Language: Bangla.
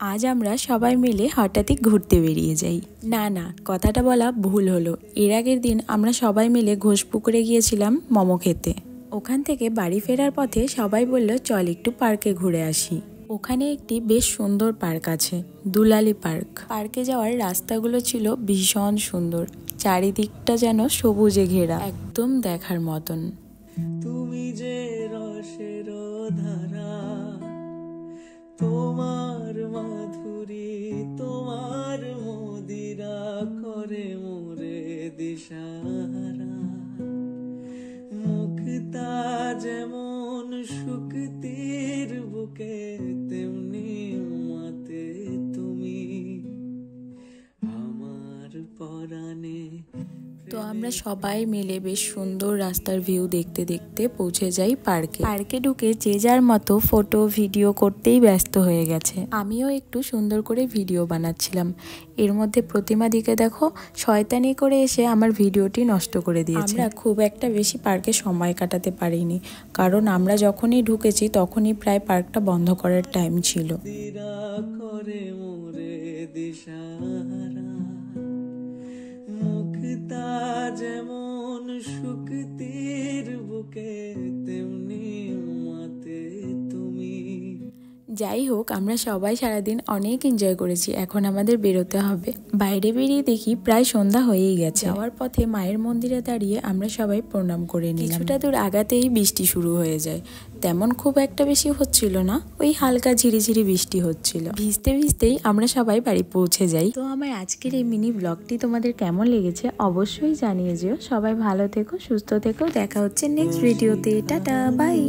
আজ আমরা সবাই মিলে হঠাৎই ঘুরতে বেরিয়ে যাই। না কথাটা বলা ভুল হলো। এর আগের দিন আমরা সবাই মিলে ঘোষপুকুরে গিয়েছিলাম মোমো খেতে। ওখান থেকে বাড়ি ফেরার পথে সবাই বলল চল একটু পার্কে ঘুরে আসি। ওখানে একটি বেশ সুন্দর পার্ক আছে, দুলালি পার্ক। পার্কে যাওয়ার রাস্তাগুলো ছিল ভীষণ সুন্দর, চারিদিকটা যেন সবুজে ঘেরা, একদম দেখার মতন। তুমি যে রসের ধারা, তোমার মাধুরী, তোমার মদিরা করে মোরে দিশাহারা। মুক্তা যেমন শুকতির বুকে, তেমনি মাতে তুমি আমার পরাণে। তো আমরা সবাই মিলে বেশ সুন্দর রাস্তার ভিউ দেখতে দেখতে পৌঁছে যাই পার্কে। পার্কে ঢুকে যে যার মতো ফটো ভিডিও করতেই ব্যস্ত হয়ে গেছে। আমিও একটু সুন্দর করে ভিডিও বানাচ্ছিলাম। এর মধ্যে প্রতিমা দিকে দেখো শয়তানি করে এসে আমার ভিডিওটি নষ্ট করে দিয়েছে। আমরা খুব একটা বেশি পার্কে সময় কাটাতে পারিনি, কারণ আমরা যখনই ঢুকেছি তখনই প্রায় পার্কটা বন্ধ করার টাইম ছিল। করে মোরে দিশাহারা। মুক্তা যেমন শুকতির বুকে, তেমনি মাতে তুমি। যাই হোক, আমরা সবাই সারাদিন অনেক এনজয় করেছি। এখন আমাদের বেরোতে হবে। বাইরে বেরিয়ে দেখি প্রায় সন্ধ্যা হয়েই গেছে। যাওয়ার পথে মায়ের মন্দিরে দাঁড়িয়ে আমরা সবাই প্রণাম করে নিলাম। কিছুটা দূর আগাতেই বৃষ্টি শুরু হয়ে যায়। তেমন খুব একটা বেশি হচ্ছিল না, ওই হালকা ঝিরিঝিরি বৃষ্টি হচ্ছিল। ভিজতে ভিজতেই আমরা সবাই বাড়ি পৌঁছে যাই। তো আমার আজকের এই মিনি ব্লগটি তোমাদের কেমন লেগেছে অবশ্যই জানিয়ে যেও। সবাই ভালো থেকো, সুস্থ থেকো। দেখা হচ্ছে নেক্সট ভিডিওতে। Tata, by.